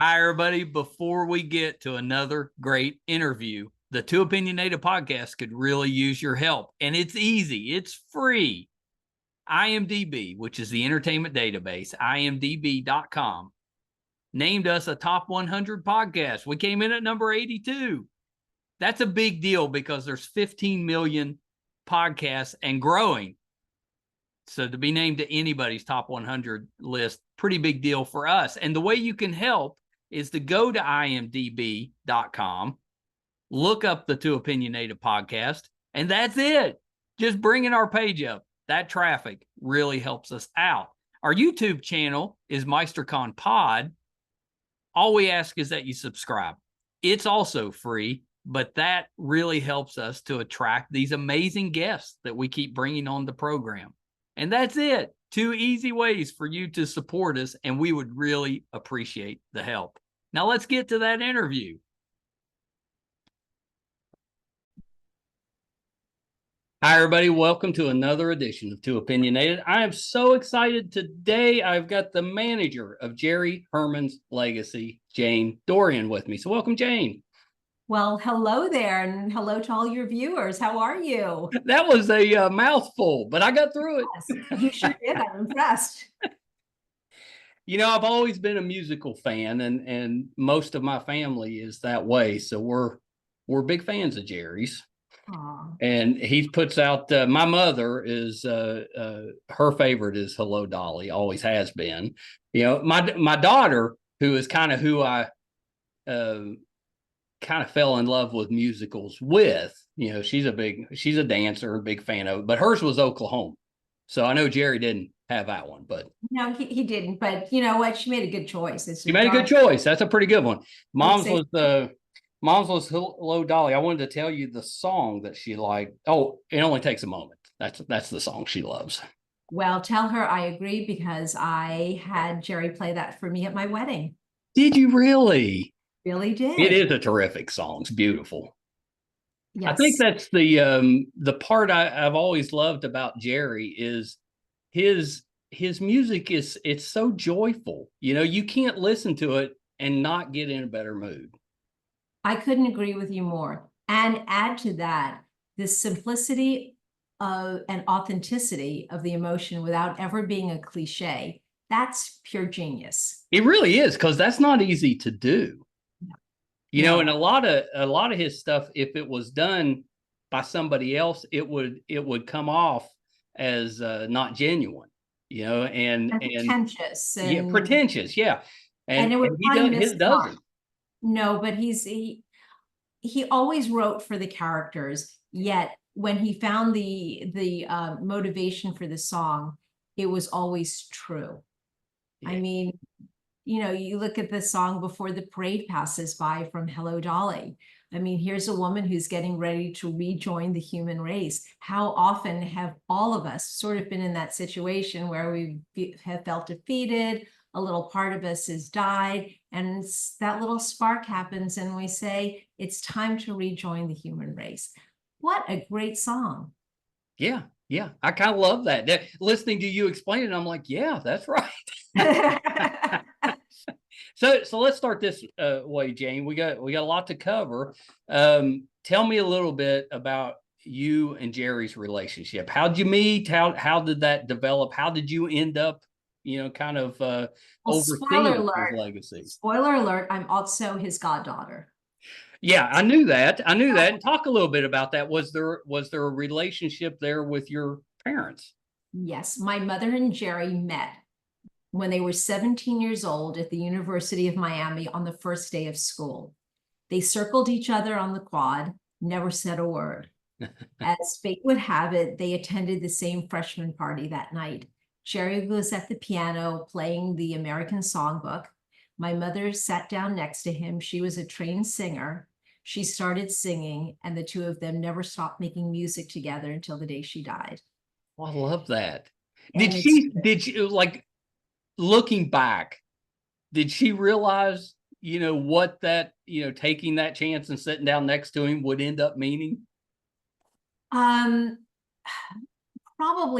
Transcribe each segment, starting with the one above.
Hi, everybody. Before we get to another great interview, the Too Opinionated podcast could really use your help. And it's easy, it's free. IMDb, which is the entertainment database, imdb.com, named us a top 100 podcast. We came in at number 82. That's a big deal because there's 15 million podcasts and growing. So to be named to anybody's top 100 list, pretty big deal for us. And the way you can help is to go to imdb.com, look up the Too Opinionated podcast, and that's it. Just bringing our page up. That traffic really helps us out. Our YouTube channel is MeisterCon Pod. All we ask is that you subscribe. It's also free, but that really helps us to attract these amazing guests that we keep bringing on the program. And that's it. 2 easy ways for you to support us, and we would really appreciate the help. Now let's get to that interview. Hi, everybody. Welcome to another edition of Too Opinionated. I am so excited today. I've got the manager of Jerry Herman's legacy, Jane Dorian, with me. So welcome, Jane. Well, hello there, and hello to all your viewers. How are you? That was a mouthful, but I got through it. Yes, you sure did. I'm impressed. You know, I've always been a musical fan, and most of my family is that way. So we're big fans of Jerry's. Aww. And he puts out, my mother is, her favorite is Hello, Dolly, always has been. You know, my daughter, who is kind of who I kind of fell in love with musicals with, you know, she's a dancer, a big fan of it, but hers was Oklahoma. So I know Jerry didn't have that one, but no, he didn't. But you know what? She made a good choice. She made a good choice. That's a pretty good one. Mom's was Hello, Dolly. I wanted to tell you the song that she liked. Oh, It Only Takes a Moment. That's the song she loves. Well, tell her I agree, because I had Jerry play that for me at my wedding. Did you really? Really did. It is a terrific song. It's beautiful. Yes. I think that's the part I've always loved about Jerry is his music it's so joyful. You know, you can't listen to it and not get in a better mood. I couldn't agree with you more. And add to that, the simplicity and authenticity of the emotion without ever being a cliche. That's pure genius. It really is, because that's not easy to do. You know, and a lot of his stuff, if it was done by somebody else, it would come off as not genuine, you know, and pretentious. Yeah, pretentious, yeah. And it would his doesn't. No, but he always wrote for the characters, yet when he found the motivation for the song, it was always true. Yeah. I mean, you know, you look at the song Before the Parade Passes By from Hello, Dolly. I mean, here's a woman who's getting ready to rejoin the human race. How often have all of us sort of been in that situation where we have felt defeated, a little part of us has died, and that little spark happens and we say, it's time to rejoin the human race. What a great song. Yeah, yeah. I kind of love that. Listening to you explain it, I'm like, yeah, that's right. So let's start this way, Jane. We got a lot to cover. Tell me a little bit about you and Jerry's relationship. How did you meet? How did that develop? How did you end up, you know, kind of overseeing his legacy? Spoiler alert, I'm also his goddaughter. Yeah, I knew that. And talk a little bit about that. Was there a relationship there with your parents? Yes, my mother and Jerry met when they were 17 years old at the University of Miami on the first day of school. They circled each other on the quad, never said a word. As fate would have it, they attended the same freshman party that night. Jerry was at the piano playing the American Songbook. My mother sat down next to him. She was a trained singer. She started singing, and the two of them never stopped making music together until the day she died. Oh, I love that. Did she like, looking back, did she realize, you know, what that, you know, taking that chance and sitting down next to him would end up meaning? Probably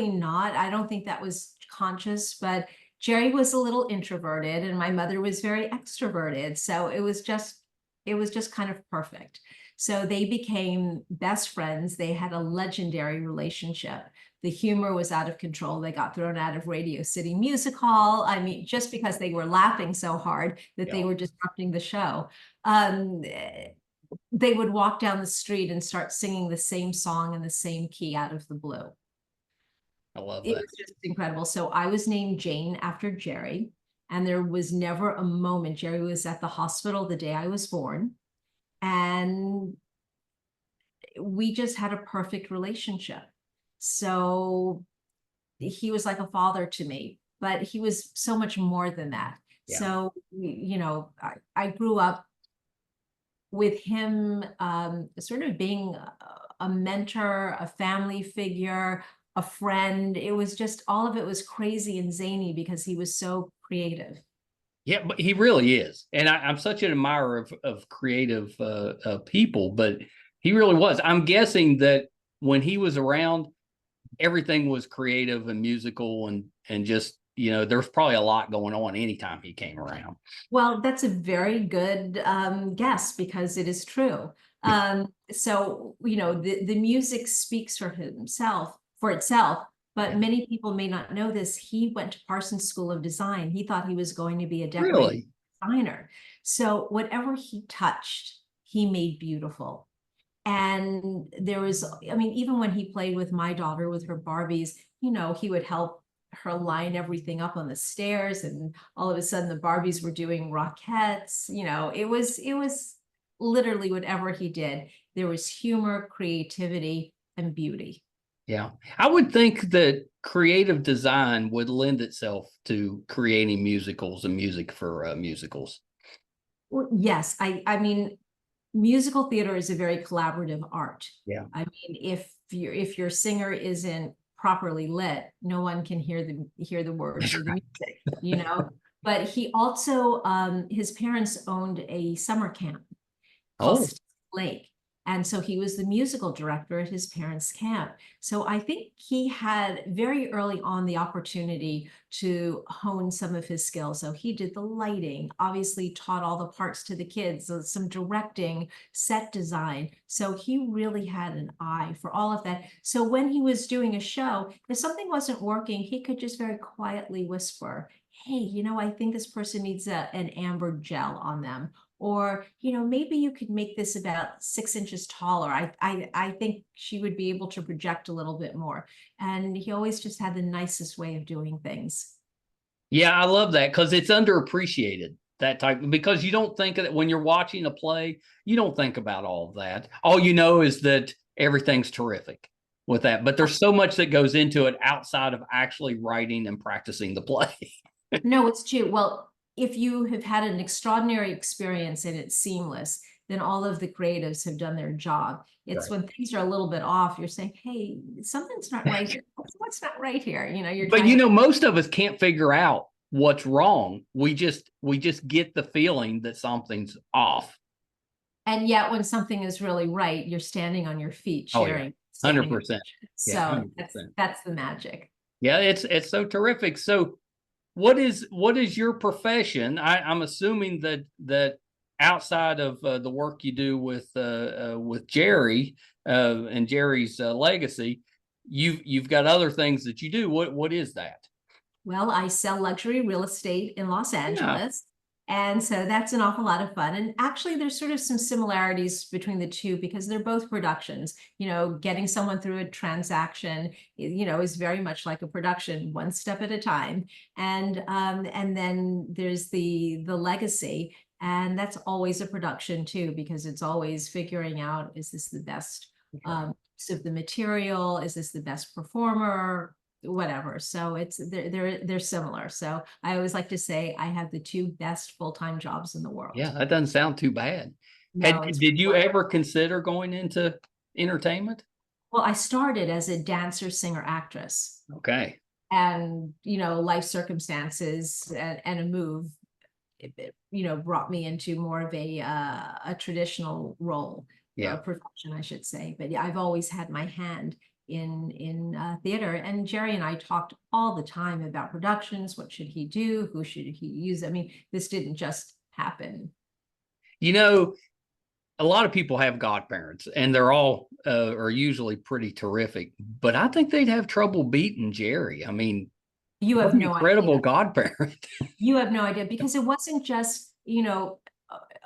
not. I don't think that was conscious, but Jerry was a little introverted and my mother was very extroverted. So it was just kind of perfect. So they became best friends. They had a legendary relationship. The humor was out of control. They got thrown out of Radio City Music Hall. I mean, just because they were laughing so hard that they were disrupting the show. They would walk down the street and start singing the same song in the same key out of the blue. I love It that. was just incredible. So I was named Jane after Jerry, and there was never a moment. Jerry was at the hospital the day I was born, and we just had a perfect relationship. So he was like a father to me, but he was so much more than that. Yeah. So, you know, I grew up with him sort of being a mentor, a family figure, a friend. It was just, all of it was crazy and zany because he was so creative. Yeah, but he really is. And I'm such an admirer of creative people, but he really was. I'm guessing that when he was around, everything was creative and musical and just, you know, there's probably a lot going on anytime he came around. Well, that's a very good guess because it is true. So, you know, the music speaks for itself, but many people may not know this. He went to Parsons School of Design. He thought he was going to be a decorating designer. So whatever he touched, he made beautiful. And there was, I mean, even when he played with my daughter, with her Barbies, you know, he would help her line everything up on the stairs, and all of a sudden the Barbies were doing Rockettes. You know, it was literally whatever he did, there was humor, creativity, and beauty. Yeah, I would think that creative design would lend itself to creating musicals and music for musicals. Well, yes, I mean, musical theater is a very collaborative art. Yeah. I mean, if your singer isn't properly lit, no one can hear the words or the music, you know. But he also, his parents owned a summer camp called Lake. And so he was the musical director at his parents' camp. So I think he had very early on the opportunity to hone some of his skills. So he did the lighting, obviously taught all the parts to the kids, some directing, set design. So he really had an eye for all of that. So when he was doing a show, if something wasn't working, he could just very quietly whisper, hey, you know, I think this person needs an amber gel on them. Or, you know, maybe you could make this about 6 inches taller. I think she would be able to project a little bit more. And he always just had the nicest way of doing things. Yeah, I love that because it's underappreciated, that type, because you don't think of it when you're watching a play, you don't think about all of that. All you know is that everything's terrific with that. But there's so much that goes into it outside of actually writing and practicing the play. No, it's true. Well, if you have had an extraordinary experience and it's seamless, then all of the creatives have done their job. It's when things are a little bit off, you're saying, hey, something's not right here. What's not right here? You know, but you know, most of us can't figure out what's wrong. We just get the feeling that something's off. And yet when something is really right, you're standing on your feet cheering. 100%. So that's the magic. Yeah, it's so terrific. So what is your profession? I'm assuming that outside of the work you do with Jerry and Jerry's legacy, you've got other things that you do. What is that? Well, I sell luxury real estate in Los Angeles. And so that's an awful lot of fun. And actually, there's sort of some similarities between the two because they're both productions. You know, getting someone through a transaction, you know, is very much like a production, one step at a time. And then there's the legacy, and that's always a production too, because it's always figuring out, is this the best use of the material? Is this the best performer? Whatever. So they're similar. So I always like to say I have the two best full-time jobs in the world. Yeah, that doesn't sound too bad. No, did you ever consider going into entertainment? Well, I started as a dancer, singer, actress. Okay. And, you know, life circumstances and a move, you know, brought me into more of a traditional role, a profession, I should say. But yeah, I've always had my hand in theater. And Jerry and I talked all the time about productions. What should he do? Who should he use? I mean, this didn't just happen. You know, a lot of people have godparents, and they're all are usually pretty terrific. But I think they'd have trouble beating Jerry. I mean, You have what an no incredible idea. godparent. You have no idea, because it wasn't just,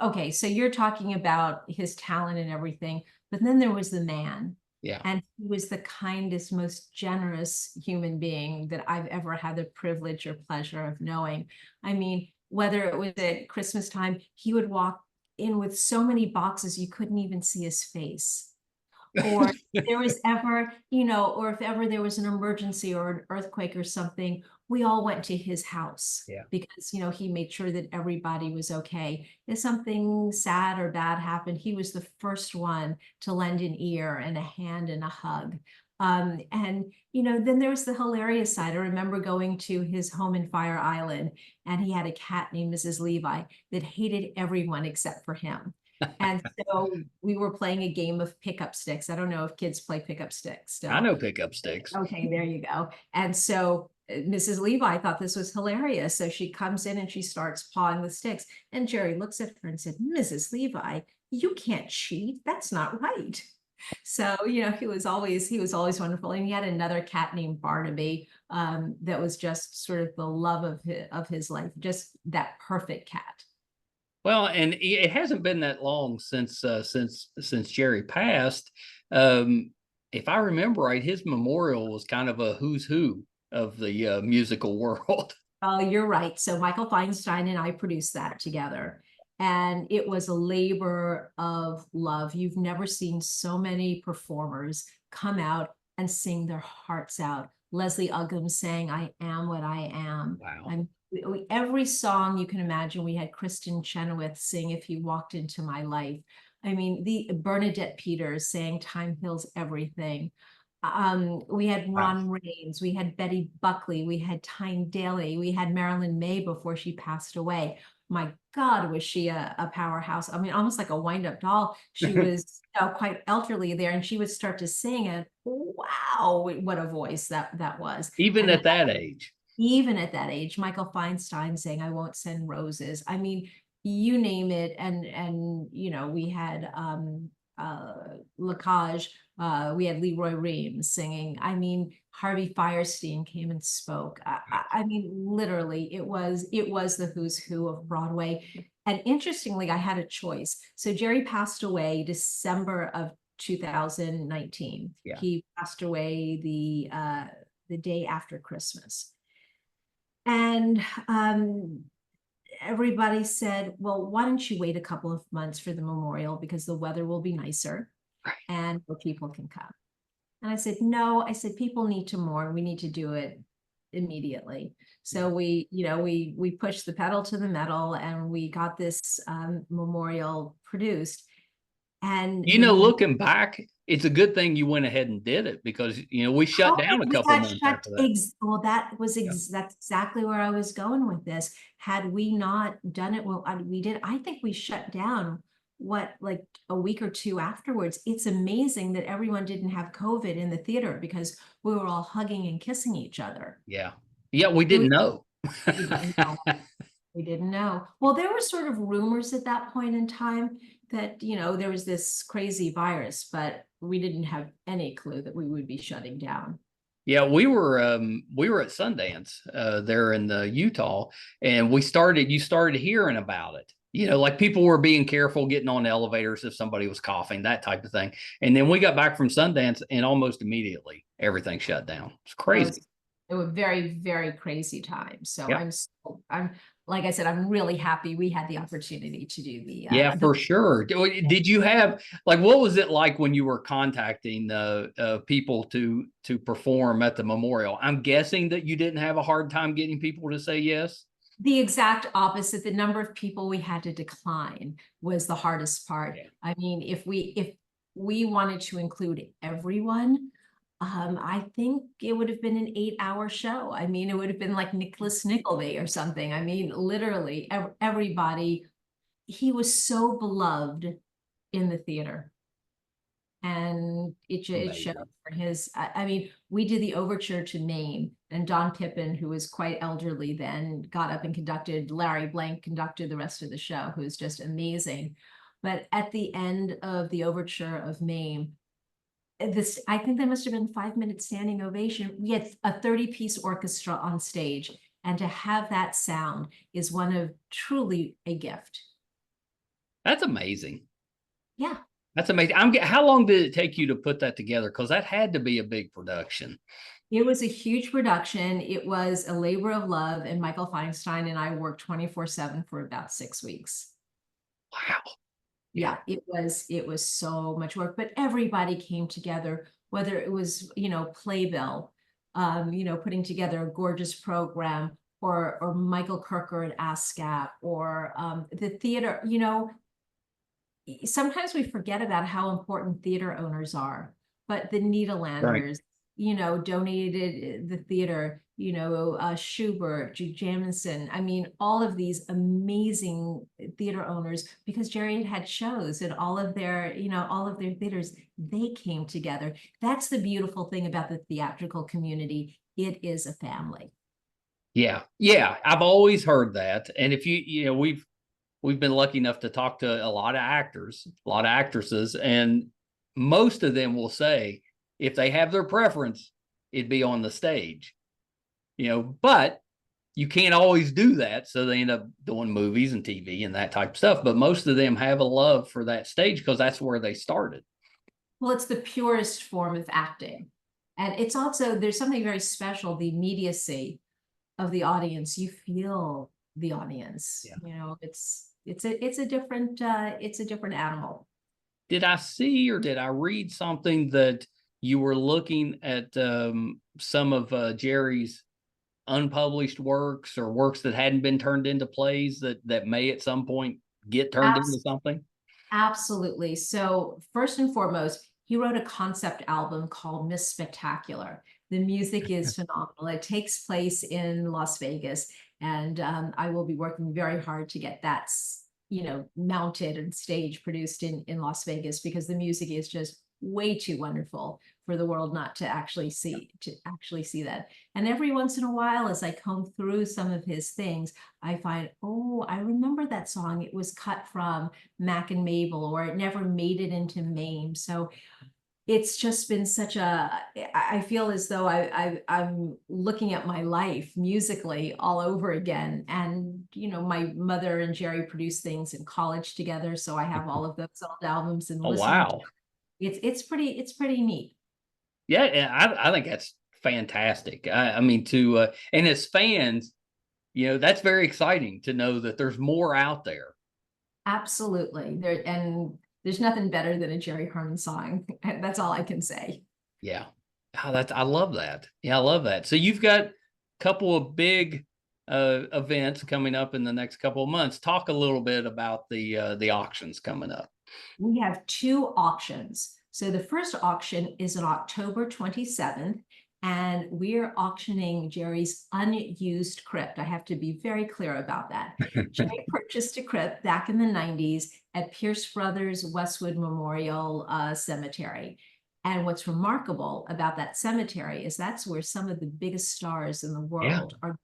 okay, so you're talking about his talent and everything, but then there was the man. Yeah. And he was the kindest, most generous human being that I've ever had the privilege or pleasure of knowing. I mean, whether it was at Christmas time, he would walk in with so many boxes you couldn't even see his face. Or there was ever, or if ever there was an emergency or an earthquake or something, we all went to his house. Yeah. Because, he made sure that everybody was okay. If something sad or bad happened, he was the first one to lend an ear and a hand and a hug. And, then there was the hilarious side. I remember going to his home in Fire Island, and he had a cat named Mrs. Levi that hated everyone except for him. And so we were playing a game of pickup sticks. I don't know if kids play pickup sticks still. I know pickup sticks. Okay, there you go. And so Mrs. Levi thought this was hilarious. So she comes in and she starts pawing the sticks. And Jerry looks at her and said, "Mrs. Levi, you can't cheat. That's not right." So, he was always wonderful. And he had another cat named Barnaby that was just sort of the love of his life, just that perfect cat. Well, and it hasn't been that long since Jerry passed. If I remember right, his memorial was kind of a who's who of the musical world. Oh, you're right. So Michael Feinstein and I produced that together, and it was a labor of love. You've never seen so many performers come out and sing their hearts out. Leslie Uggams sang "I Am What I Am." Wow. Every song you can imagine. We had Kristen Chenoweth sing "If You Walked Into My Life." I mean, the Bernadette Peters sang "Time Heals Everything." We had Ron Raines, we had Betty Buckley, we had Tyne Daly, we had Marilyn Mame before she passed away. My God, was she a powerhouse? I mean, almost like a wind-up doll. She was quite elderly there, and she would start to sing, and wow, what a voice that was. Even at that age. Even at that age, Michael Feinstein saying "I Won't Send Roses." I mean, you name it. And we had Lacage, we had Leroy Reams singing. I mean, Harvey Fierstein came and spoke. I mean, literally, it was the who's who of Broadway. And interestingly, I had a choice. So Jerry passed away December of 2019. Yeah. He passed away the day after Christmas. And everybody said, "Well, why don't you wait a couple of months for the memorial, because the weather will be nicer and more people can come." And I said, "No," I said, "people need to mourn. We need to do it immediately." So we pushed the pedal to the metal, and we got this memorial produced. And looking back, it's a good thing you went ahead and did it, because we shut down a couple months after that. Well, that's exactly where I was going with this. Had we not done it, well, we did. I think we shut down like a week or two afterwards. It's amazing that everyone didn't have COVID in the theater, because we were all hugging and kissing each other. Yeah, we didn't know. We didn't know. We didn't know. Well, there were sort of rumors at that point in time that, there was this crazy virus, but we didn't have any clue that we would be shutting down. Yeah, we were at Sundance there in Utah, and you started hearing about it. Like people were being careful getting on elevators if somebody was coughing, that type of thing. And then we got back from Sundance, and almost immediately everything shut down. It's crazy. It was very, very crazy time. So yeah. I'm like I said, I'm really happy we had the opportunity to do the for sure. Did you have, like, what was it like when you were contacting people to perform at the memorial? I'm guessing that you didn't have a hard time getting people to say yes. The exact opposite. The number of people we had to decline was the hardest part. Yeah. I mean, if we wanted to include everyone, I think it would have been an 8-hour show. I mean, it would have been like Nicholas Nickleby or something. I mean, literally everybody. He was so beloved in the theater. And it showed for his, I mean, we did the overture to Mame, and Don Pippin, who was quite elderly then, got up and conducted. Larry Blank conducted the rest of the show, who was just amazing. But at the end of the overture of Mame, I think there must have been 5-minute standing ovation. We had a 30-piece orchestra on stage, and to have that sound is one of truly a gift. That's amazing. Yeah. That's amazing. How long did it take you to put that together? Because that had to be a big production. It was a huge production. It was a labor of love, and Michael Feinstein and I worked 24/7 for about 6 weeks. Wow. Yeah, it was so much work, but everybody came together, whether it was, Playbill, putting together a gorgeous program, or Michael Kirker at ASCAP, or the theater. Sometimes we forget about how important theater owners are, but the Nederlanders, donated the theater, Schubert, Jamison. I mean, all of these amazing theater owners, because Jerry had shows in all of their theaters, they came together. That's the beautiful thing about the theatrical community. It is a family. Yeah. Yeah. I've always heard that. And if we've been lucky enough to talk to a lot of actors, a lot of actresses, and most of them will say if they have their preference, it'd be on the stage, but you can't always do that. So they end up doing movies and TV and that type of stuff. But most of them have a love for that stage because that's where they started. Well, it's the purest form of acting. And it's also, there's something very special, the immediacy of the audience. You feel the audience. Yeah. It's a different animal. Did I see or did I read something that you were looking at some of Jerry's unpublished works or works that hadn't been turned into plays that may at some point get turned into something? Absolutely. So first and foremost, he wrote a concept album called Miss Spectacular. The music is phenomenal. It takes place in Las Vegas, and I will be working very hard to get that, mounted and stage produced in Las Vegas, because the music is just way too wonderful for the world not to actually see that. And every once in a while, as I comb through some of his things, I find, oh, I remember that song. It was cut from Mack and Mabel, or it never made it into Mame. So it's just been I feel as though I'm looking at my life musically all over again. And, my mother and Jerry produced things in college together. So I have all of those old albums and listen. Wow. It's pretty neat. Yeah, I think that's fantastic. I mean, and as fans, that's very exciting to know that there's more out there. Absolutely. There's nothing better than a Jerry Herman song. That's all I can say. Yeah. I love that. Yeah, I love that. So you've got a couple of big events coming up in the next couple of months. Talk a little bit about the auctions coming up. We have 2 auctions. So the first auction is on October 27th, and we're auctioning Jerry's unused crypt. I have to be very clear about that. Jerry purchased a crypt back in the 90s at Pierce Brothers Westwood Memorial Cemetery. And what's remarkable about that cemetery is that's where some of the biggest stars in the world are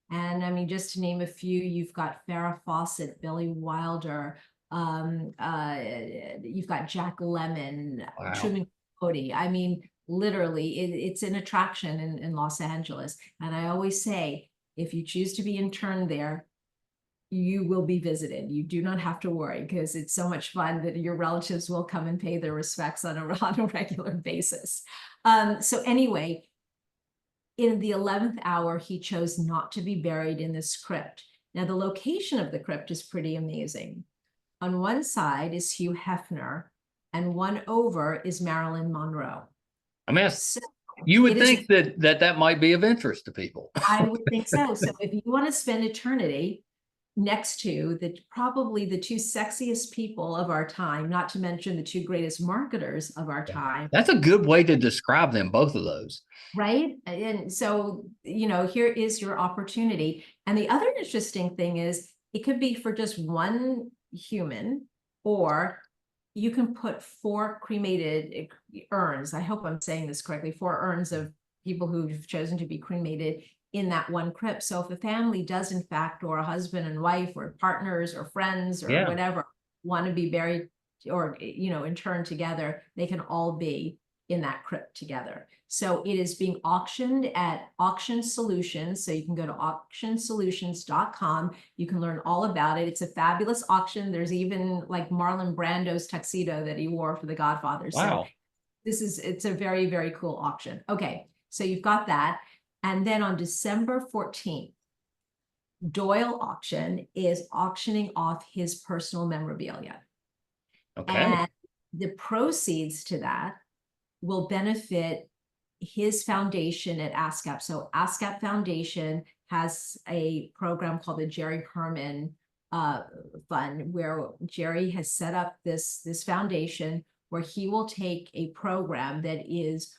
buried. And I mean, just to name a few, you've got Farrah Fawcett, Billy Wilder, you've got Jack Lemmon, wow. Truman Capote. I mean, literally, it's an attraction in Los Angeles. And I always say, if you choose to be interned there, you will be visited. You do not have to worry, because it's so much fun that your relatives will come and pay their respects on a regular basis. So anyway, in the 11th hour, he chose not to be buried in this crypt. Now, the location of the crypt is pretty amazing. On one side is Hugh Hefner, and one over is Marilyn Monroe. I mean, so you would think that might be of interest to people. I would think so. So if you want to spend eternity next to probably the 2 sexiest people of our time, not to mention the 2 greatest marketers of our time. That's a good way to describe them, both of those. Right. And so, here is your opportunity. And the other interesting thing is, it could be for just one human, or you can put 4 cremated urns. I hope I'm saying this correctly. 4 urns of people who've chosen to be cremated in that one crypt. So if a family does in fact, or a husband and wife or partners or friends or whatever, want to be buried or, interned together, they can all be in that crypt together. So it is being auctioned at Auction Solutions. So you can go to auctionsolutions.com. You can learn all about it. It's a fabulous auction. There's even like Marlon Brando's tuxedo that he wore for The Godfather. Wow. So it's a very, very cool auction. Okay, so you've got that. And then on December 14th, Doyle Auction is auctioning off his personal memorabilia. Okay. And the proceeds to that will benefit his foundation at ASCAP. So ASCAP Foundation has a program called the Jerry Herman Fund, where Jerry has set up this foundation where he will take a program that is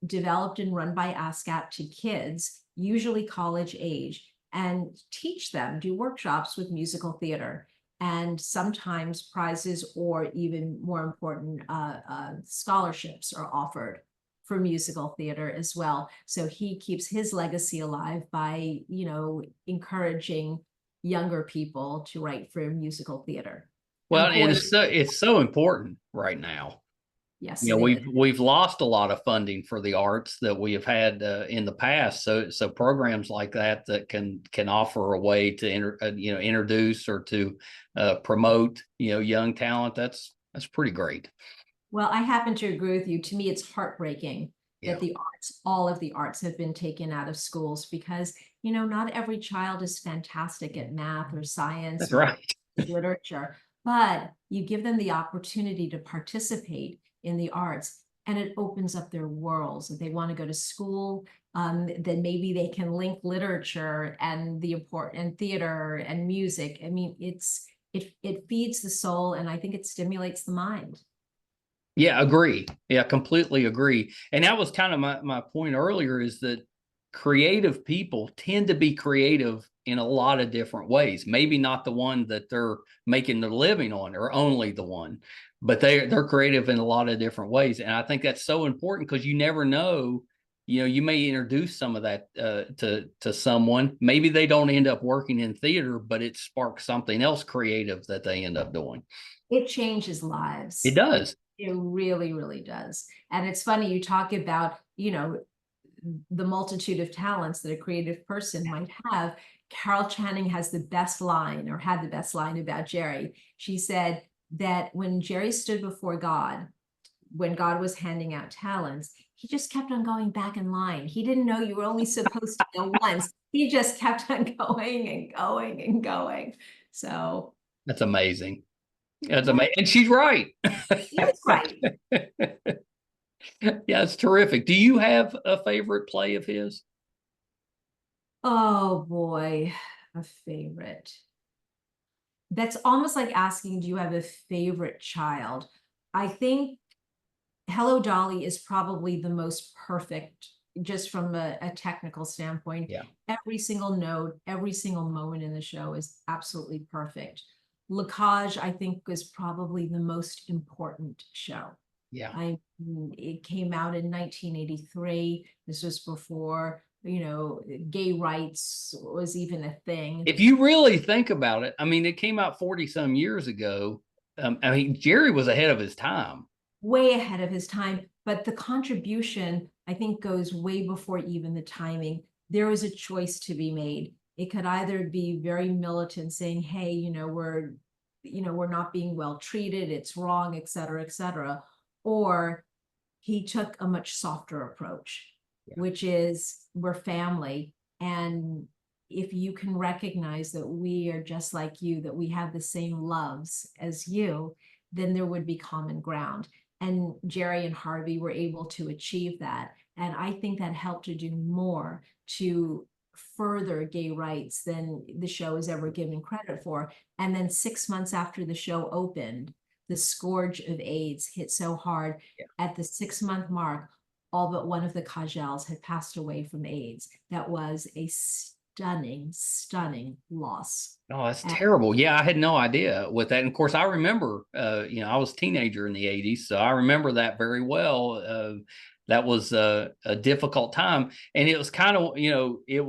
developed and run by ASCAP to kids, usually college age, and teach them, do workshops with musical theater. And sometimes prizes, or even more important, scholarships are offered for musical theater as well. So he keeps his legacy alive by, encouraging younger people to write for musical theater. Well, and it's so important right now. Yes, we've lost a lot of funding for the arts that we have had in the past. So programs like that can offer a way to introduce or to promote young talent. That's pretty great. Well, I happen to agree with you. To me, it's heartbreaking that the arts, all of the arts, have been taken out of schools because not every child is fantastic at math or science. That's right. Literature, but you give them the opportunity to participate in the arts, and it opens up their worlds. If they want to go to school, then maybe they can link literature and the important theater and music. I mean, it feeds the soul, and I think it stimulates the mind. Yeah, agree. Yeah, completely agree. And that was kind of my point earlier, is that creative people tend to be creative in a lot of different ways. Maybe not the one that they're making their living on, or only the one, but they're creative in a lot of different ways. And I think that's so important, because you never know, you may introduce some of that to someone. Maybe they don't end up working in theater, but it sparks something else creative that they end up doing. It changes lives. It does. It really, really does. And it's funny, you talk about, the multitude of talents that a creative person might have. Carol Channing has the best line, or had the best line about Jerry. She said that when Jerry stood before God, when God was handing out talents, he just kept on going back in line. He didn't know you were only supposed to go once. He just kept on going and going and going. So that's amazing. That's amazing. And she's right. That's right. Yeah, it's terrific. Do you have a favorite play of his? Oh boy, a favorite. That's almost like asking, do you have a favorite child? I think Hello, Dolly is probably the most perfect, just from a technical standpoint. Yeah. Every single note, every single moment in the show is absolutely perfect. Cage, I think, is probably the most important show. Yeah. It came out in 1983. This was before, gay rights was even a thing. If you really think about it, I mean, it came out 40 some years ago. Jerry was ahead of his time. Way ahead of his time, but the contribution, I think, goes way before even the timing. There was a choice to be made. It could either be very militant, saying, hey, we're not being well treated, it's wrong, et cetera, or he took a much softer approach, which is, we're family. And if you can recognize that we are just like you, that we have the same loves as you, then there would be common ground. And Jerry and Harvey were able to achieve that. And I think that helped to do more to further gay rights than the show has ever given credit for. And then 6 months after the show opened, the scourge of AIDS hit so hard. At the 6-month mark, all but one of the Cagels had passed away from AIDS. That was a stunning loss. Oh, that's And terrible. Yeah, I had no idea with that. And of course, I remember, I was a teenager in the 80s, so I remember that very well. That was a difficult time. And it was kind of, it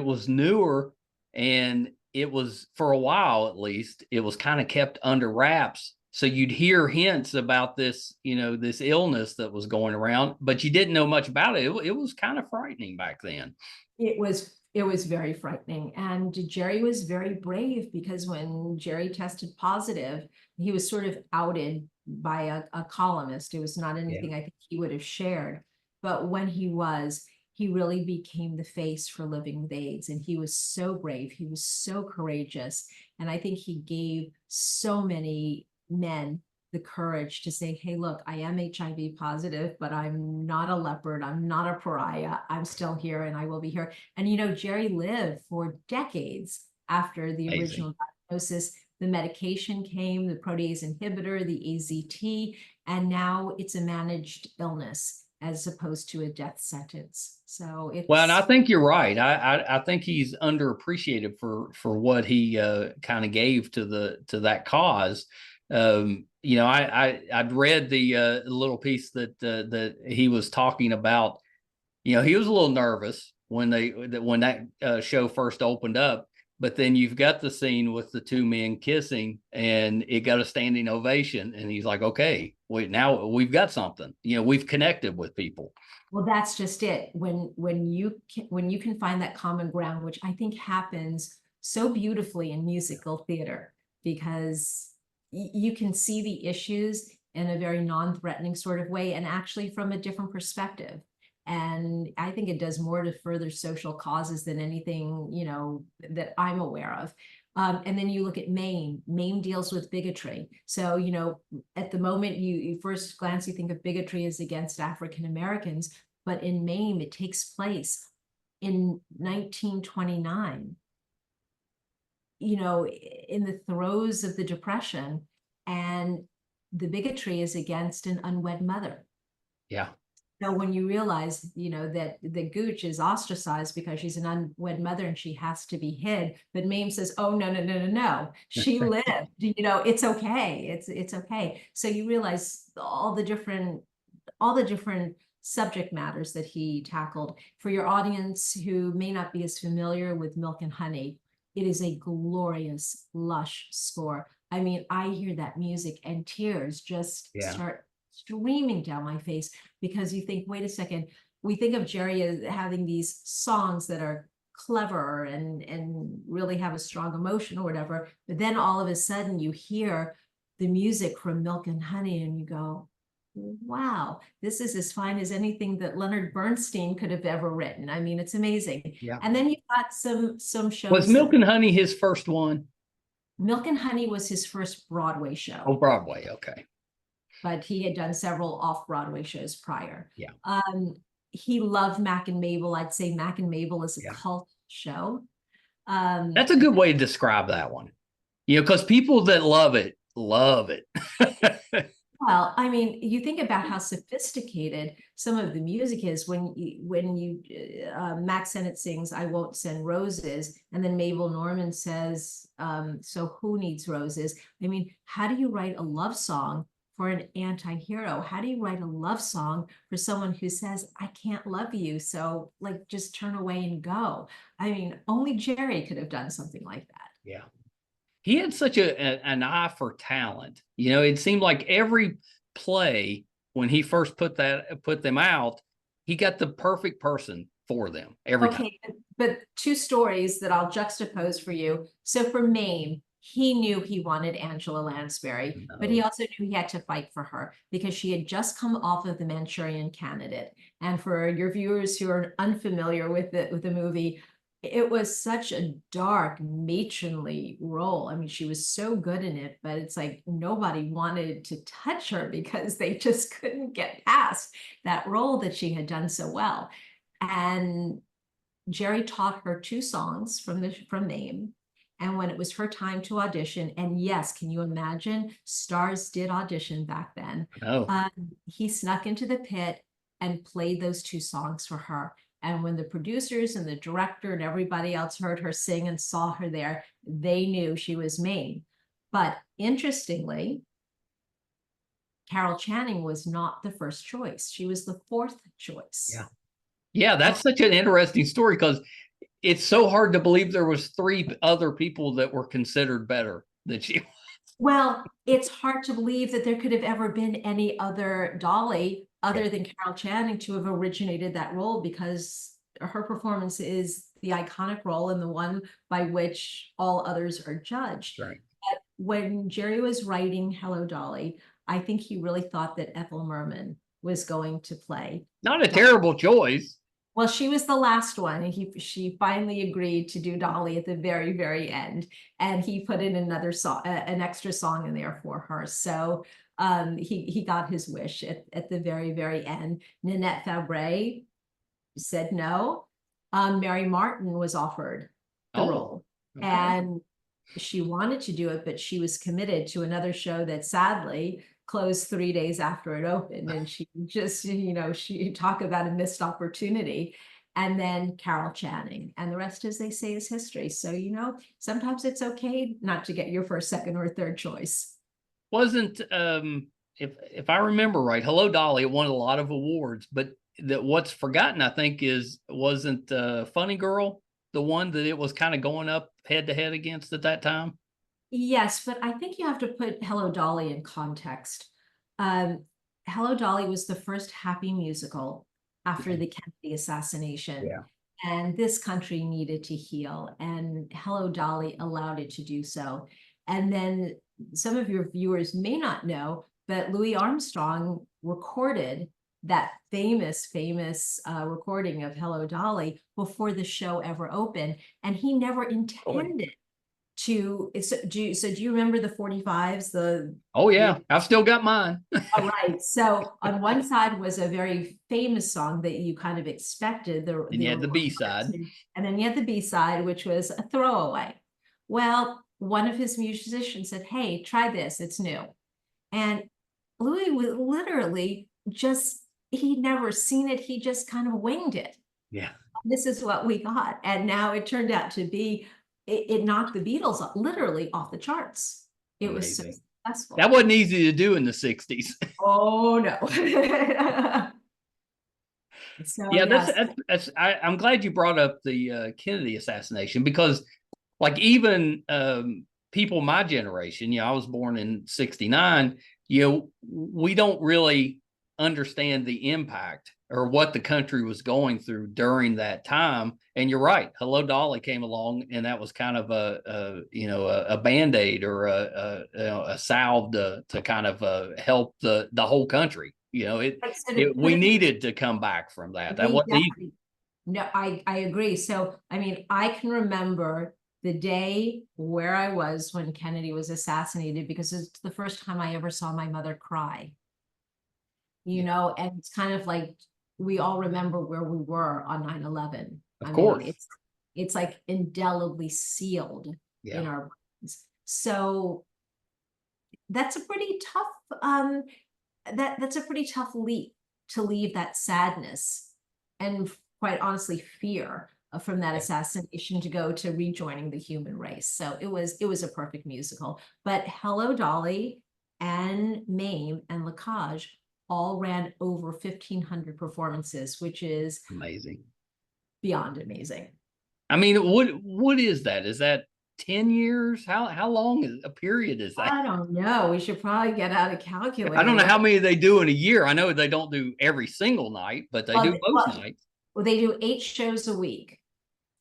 was newer, and it was, for a while at least, it was kind of kept under wraps. So you'd hear hints about this, this illness that was going around, but you didn't know much about it. It was kind of frightening back then. it was very frightening. And Jerry was very brave, because when Jerry tested positive, he was sort of outed by a columnist. It was not anything I think he would have shared. But when he really became the face for living with AIDS. And he was so brave. He was so courageous. And I think he gave so many men the courage to say, hey, look, I am HIV positive, but I'm not a leopard. I'm not a pariah. I'm still here, and I will be here. And, Jerry lived for decades after the original diagnosis. The medication came, the protease inhibitor, the AZT, and now it's a managed illness as opposed to a death sentence. So it's... Well, and I think you're right. I think he's underappreciated for what he kind of gave to that cause. I'd read the little piece that he was talking about. He was a little nervous when that show first opened up, but then you've got the scene with the two men kissing, and it got a standing ovation, and he's like, okay, now we've got something. We've connected with people. Well, that's just it. When you can find that common ground, which I think happens so beautifully in musical theater, because you can see the issues in a very non-threatening sort of way, and actually from a different perspective. And I think it does more to further social causes than anything, that I'm aware of. And then you look at Mame. Mame deals with bigotry. So, at the moment, you first glance, you think of bigotry as against African Americans, but in Mame, it takes place in 1929. In the throes of the Depression, and the bigotry is against an unwed mother. Yeah. So when you realize, that the Gooch is ostracized because she's an unwed mother and she has to be hid, but Mame says, oh, no. She lived, it's okay. It's okay. So you realize all the different subject matters that he tackled. For your audience who may not be as familiar with Milk and Honey, it is a glorious, lush score. I mean, I hear that music and tears just start streaming down my face, because you think, wait a second, we think of Jerry as having these songs that are clever and really have a strong emotion or whatever, but then all of a sudden you hear the music from Milk and Honey and you go, wow, this is as fine as anything that Leonard Bernstein could have ever written. I mean, it's amazing. Yeah. And then you've got some shows. Was Milk and Honey his first one? Milk and Honey was his first Broadway show. Oh, Broadway. Okay. But he had done several off-Broadway shows prior. Yeah. He loved Mack and Mabel. I'd say Mack and Mabel is a cult show. That's a good way to describe that one. Because people that love it. Well, I mean, you think about how sophisticated some of the music is when Mack Sennett sings "I Won't Send Roses," and then Mabel Normand says, "So who needs roses?" I mean, how do you write a love song for an anti-hero? How do you write a love song for someone who says, "I can't love you, so just turn away and go"? I mean, only Jerry could have done something like that. Yeah. He had such an eye for talent. It seemed like every play, when he first put them out, he got the perfect person for them every time. But two stories that I'll juxtapose for you. So for Mame, he knew he wanted Angela Lansbury, but he also knew he had to fight for her because she had just come off of The Manchurian Candidate. And for your viewers who are unfamiliar with the movie, it was such a dark, matronly role. I mean, she was so good in it, but it's like nobody wanted to touch her because they just couldn't get past that role that she had done so well. And Jerry taught her 2 songs from Mame. And when it was her time to audition, and yes, can you imagine? Stars did audition back then. Oh. He snuck into the pit and played those 2 songs for her. And when the producers and the director and everybody else heard her sing and saw her there, they knew she was Mame. But interestingly, Carol Channing was not the first choice. She was the fourth choice. Yeah. Yeah, that's such an interesting story because it's so hard to believe there was 3 other people that were considered better than she. Well, it's hard to believe that there could have ever been any other Dolly other than Carol Channing to have originated that role, because her performance is the iconic role and the one by which all others are judged. Right. But when Jerry was writing Hello, Dolly, I think he really thought that Ethel Merman was going to play. Not a terrible choice. Well, she was the last one, and she finally agreed to do Dolly at the very, very end, and he put in another song, an extra song in there for her. So he got his wish at the very, very end. Nanette Fabray said no. Mary Martin was offered the role, and she wanted to do it, but she was committed to another show that sadly closed 3 days after it opened, and she just, she talk about a missed opportunity. And then Carol Channing, and the rest, as they say, is history. So, sometimes it's okay not to get your first, second, or third choice. Wasn't if I remember right, Hello, Dolly, it won a lot of awards, but that what's forgotten, I think, wasn't Funny Girl the one that it was kind of going up head to head against at that time? Yes, but I think you have to put Hello, Dolly in context. Hello, Dolly was the first happy musical after the Kennedy assassination. Yeah. And this country needed to heal, and Hello, Dolly allowed it to do so. And then some of your viewers may not know, but Louis Armstrong recorded that famous recording of Hello, Dolly before the show ever opened, and he never intended to. So do you remember the 45s? Oh yeah, I've still got mine. All right. So on one side was a very famous song that you kind of expected. And you had the B-side. And then you had the B-side, which was a throwaway. Well, one of his musicians said, "Hey, try this. It's new." And Louis would literally he'd never seen it. He just kind of winged it. Yeah. This is what we got. And now it turned out to be, it knocked the Beatles literally off the charts. It was so successful. That wasn't easy to do in the 60s. Oh no. So, yeah, yes. I'm glad you brought up the Kennedy assassination, because like even people my generation, I was born in 69, we don't really understand the impact or what the country was going through during that time. And you're right, Hello, Dolly came along, and that was kind of a Band-Aid or a salve to kind of help the whole country. We needed to come back from that. That wasn't easy. No, I agree. So, I mean, I can remember the day where I was when Kennedy was assassinated, because it's the first time I ever saw my mother cry. And it's kind of like we all remember where we were on 9/11. Of course. It's like indelibly sealed in our brains. So that's a pretty tough that's a pretty tough leap to leave that sadness and, quite honestly, fear from that assassination to go to rejoining the human race. So it was a perfect musical. But Hello, Dolly and Mame and La Cage all ran over 1,500 performances, which is amazing, beyond amazing. I mean, what is that? Is that 10 years? How long a period is that? I don't know. We should probably get out a calculator. I don't know how many they do in a year. I know they don't do every single night, but they do most nights. Well, they do 8 shows a week.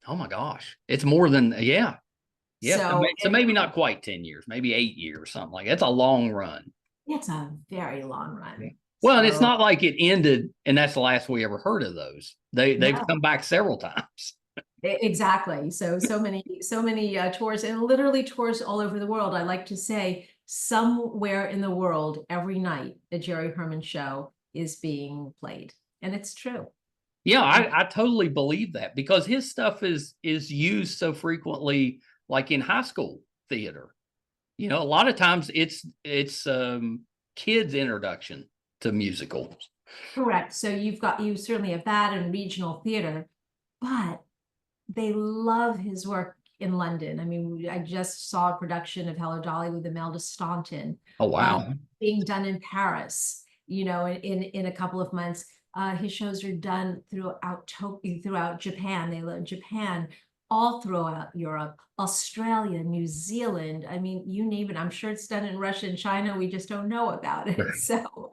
Oh my gosh. It's more than, yeah. So maybe not quite 10 years, maybe 8 years, something like that. It's a long run. It's a very long run. Yeah. Well, and it's not like it ended and that's the last we ever heard of those. They've come back several times. Exactly. So many tours, and literally tours all over the world. I like to say somewhere in the world, every night, a Jerry Herman show is being played. And it's true. Yeah, I totally believe that, because his stuff is used so frequently, like in high school theater. A lot of times it's kids' introduction to musicals. Correct. So you certainly have that in regional theater, but they love his work in London. I mean, I just saw a production of Hello Dolly with Imelda Staunton Oh, wow. being done in Paris, in a couple of months. His shows are done throughout Japan. They love Japan, all throughout Europe, Australia, New Zealand. I mean, you name it. I'm sure it's done in Russia and China. We just don't know about it. Right. So,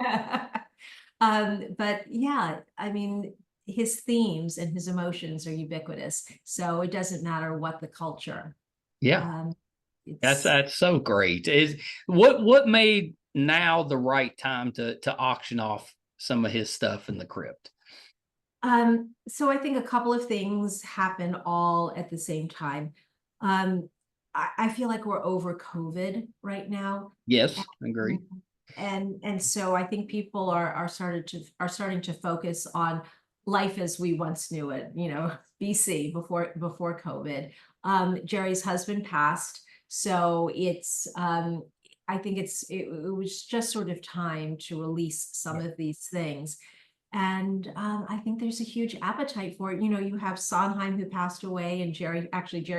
but yeah, I mean, his themes and his emotions are ubiquitous. So it doesn't matter what the culture. Yeah. It's That's so great. Is what made now the right time to auction off some of his stuff in the crypt? So I think a couple of things happen all at the same time. I feel like we're over COVID right now. Yes, I agree. And so I think people are starting to focus on life as we once knew it, BC before COVID. Jerry's husband passed, so I think it was just sort of time to release some of these things. And I think there's a huge appetite for it. You have Sondheim, who passed away, and Jerry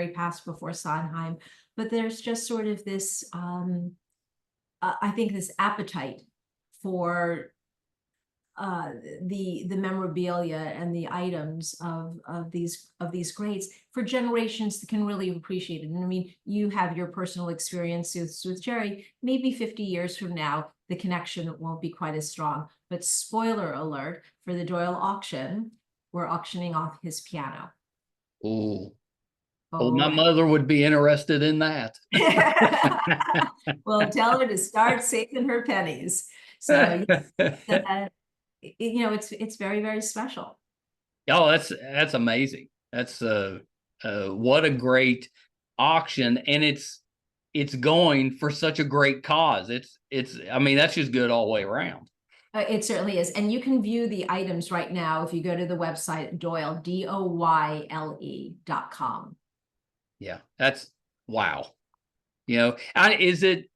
passed before Sondheim, but there's just sort of this I think this appetite for the memorabilia and the items of these greats for generations that can really appreciate it. And I mean, you have your personal experiences with Jerry. Maybe 50 years from now, the connection won't be quite as strong. But spoiler alert, for the Doyle auction, we're auctioning off his piano. Oh, Oh, my mother would be interested in that. Well, tell her to start saving her pennies. So it's very, very special. Oh, that's amazing. That's what a great auction, and it's going for such a great cause. I mean, that's just good all the way around. It certainly is. And you can view the items right now if you go to the website Doyle, DOYLE.com. Yeah, that's wow. Is it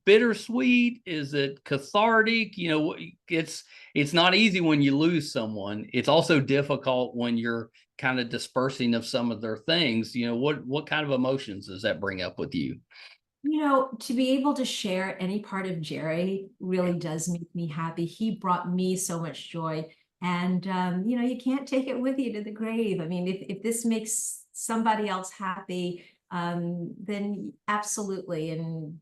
bittersweet? Is it cathartic? It's not easy when you lose someone. It's also difficult when you're kind of dispersing of some of their things. What kind of emotions does that bring up with you? To be able to share any part of Jerry really does make me happy. He brought me so much joy. And, you can't take it with you to the grave. I mean, if this makes somebody else happy, then absolutely. And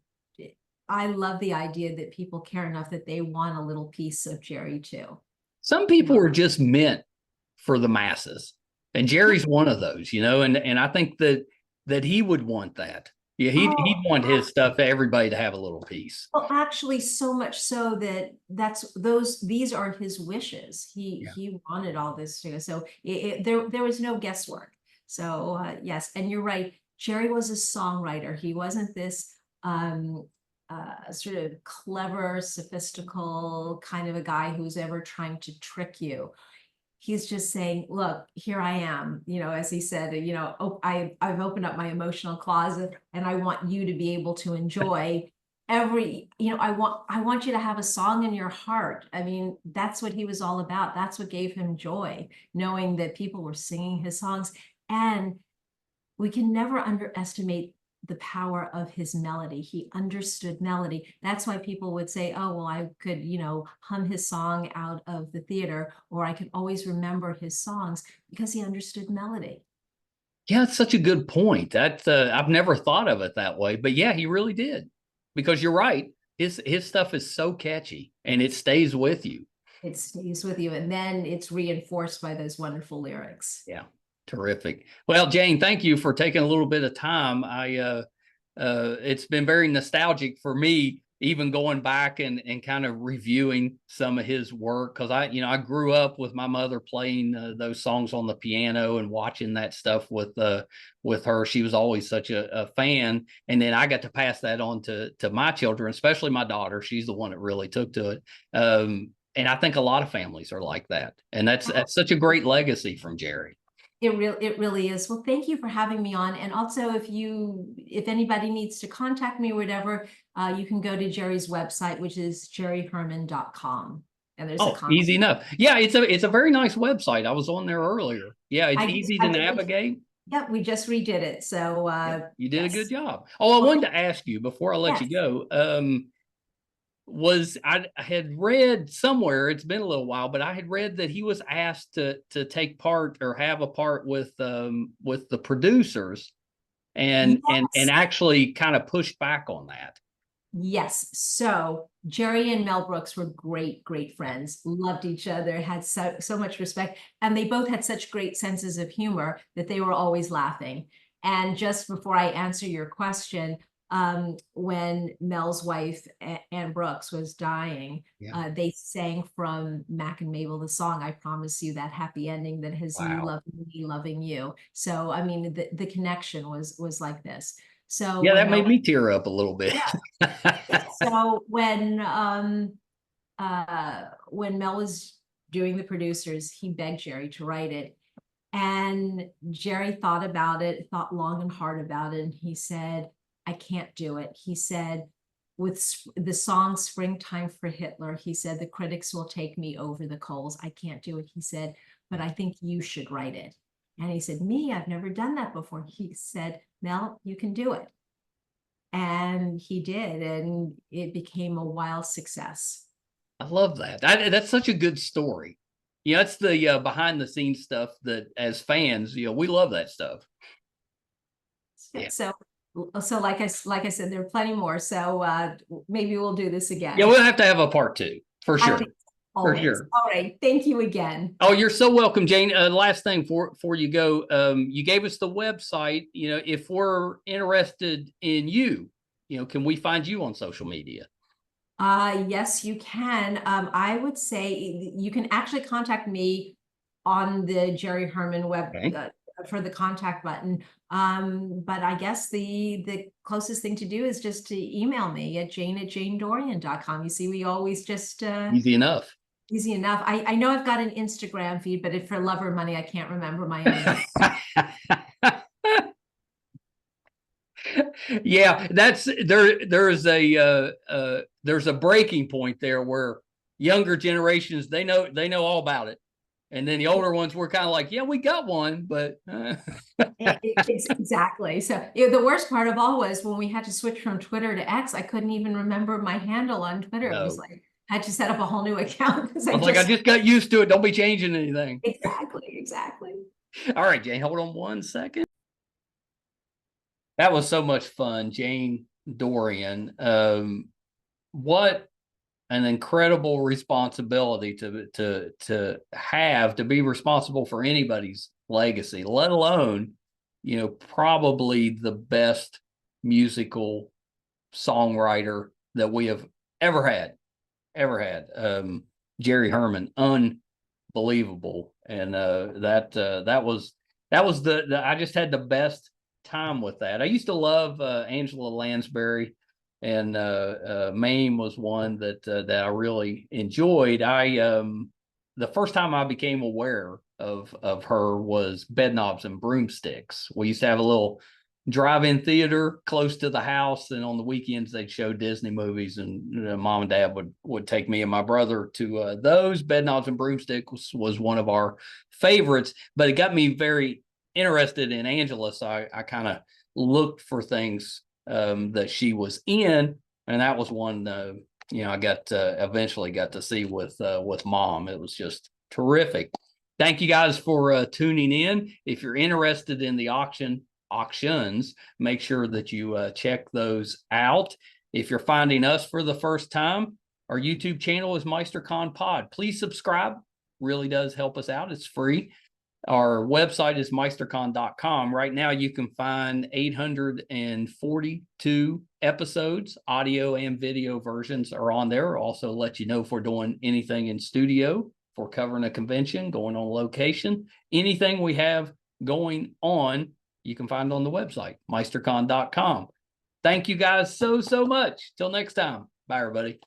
I love the idea that people care enough that they want a little piece of Jerry too. Some people are just meant for the masses. And Jerry's one of those, and I think that he would want that. Yeah, he'd want his stuff, everybody to have a little piece. Well, actually, so much so that these are his wishes. He wanted all this to go. So there was no guesswork. So yes, and you're right. Jerry was a songwriter. He wasn't this sort of clever, sophistical kind of a guy who's ever trying to trick you. He's just saying, look, here I am, as he said, I've opened up my emotional closet and I want you to be able to enjoy I want you to have a song in your heart. I mean, that's what he was all about. That's what gave him joy, knowing that people were singing his songs. And we can never underestimate the power of his melody. He understood melody. That's why people would say, oh, well, I could, hum his song out of the theater, or I could always remember his songs, because he understood melody. Yeah, it's such a good point. That I've never thought of it that way, but yeah, he really did. Because you're right. His stuff is so catchy and it stays with you. It stays with you. And then it's reinforced by those wonderful lyrics. Yeah. Terrific. Well, Jane, thank you for taking a little bit of time. It's been very nostalgic for me, even going back and kind of reviewing some of his work, because I grew up with my mother playing those songs on the piano and watching that stuff with her. She was always such a fan, and then I got to pass that on to my children, especially my daughter. She's the one that really took to it. And I think a lot of families are like that, and that's such a great legacy from Jerry. It really is. Well, thank you for having me on. And also, if anybody needs to contact me or whatever, you can go to Jerry's website, which is jerryherman.com. and there's a Oh, contact. easy enough. Yeah, it's a very nice website. I was on there earlier. Yeah, it's easy to navigate. Yeah, we just redid it. So You did a yes. good job. Oh, I wanted to ask you before I let you Yes. go. I had read somewhere, it's been a little while, but I had read that he was asked to take part or have a part with the producers and Yes. actually kind of pushed back on that. Yes. So Jerry and Mel Brooks were great, great friends, loved each other, had so much respect, and they both had such great senses of humor that they were always laughing. And just before I answer your question, when Mel's wife, Ann Brooks, was dying, Yeah. they sang from Mack and Mabel the song, I Promise You, that happy ending that has you Wow. loving me, loving you. So, I mean, the connection was like this. So Yeah, when that made Mel me tear up a little bit. so when Mel was doing the producers, he begged Jerry to write it. And Jerry thought about it, thought long and hard about it, and he said, I can't do it. He said, with the song Springtime for Hitler, he said, the critics will take me over the coals. I can't do it. He said, but I think you should write it. And he said, me, I've never done that before. He said, Mel, you can do it. And he did, and it became a wild success. I love that. That's such a good story. Yeah, that's the behind the scenes stuff that as fans, we love that stuff. Yeah. So like I said, there are plenty more. So maybe we'll do this again. Yeah, we'll have to have a part 2 for sure. Always. For sure. All right. Thank you again. Oh, you're so welcome, Jane. Last thing before you go, you gave us the website. If we're interested in you, can we find you on social media? Yes, you can. I would say you can actually contact me on the Jerry Herman web for the contact button. But I guess the closest thing to do is just to email me at jane@janedorian.com. You see, we always just easy enough. Easy enough. I know I've got an Instagram feed, but for love or money, I can't remember my own. Yeah, there's a breaking point there where younger generations they know all about it, and then the older ones were kind of like, yeah, we got one, but Exactly. So the worst part of all was when we had to switch from Twitter to X, I couldn't even remember my handle on Twitter. It was like I had to set up a whole new account because I just got used to it. Don't be changing anything. Exactly. All right, Jane, hold on 1 second. That was so much fun, Jane Dorian. What an incredible responsibility to have, to be responsible for anybody's legacy, let alone, probably the best musical songwriter that we have ever had. Jerry Herman, unbelievable. And that was I just had the best time with that. I used to love Angela Lansbury, and Mame was one that I really enjoyed. The first time I became aware of her was Bedknobs and Broomsticks. We used to have a little drive-in theater close to the house, and on the weekends they'd show Disney movies, and mom and dad would take me and my brother to those. Bedknobs and Broomsticks was one of our favorites, but it got me very interested in Angela, so I kind of looked for things that she was in, and that was one I got eventually got to see with Mom. It was just terrific. Thank you guys for tuning in. If you're interested in the auctions, make sure that you check those out. If you're finding us for the first time, our YouTube channel is MeisterCon Pod. Please subscribe. Really does help us out. It's free. Our website is meistercon.com. Right now, you can find 842 episodes. Audio and video versions are on there. Also let you know if we're doing anything in studio, if we're covering a convention, going on location. Anything we have going on, you can find on the website, meistercon.com. Thank you guys so much. Till next time. Bye, everybody.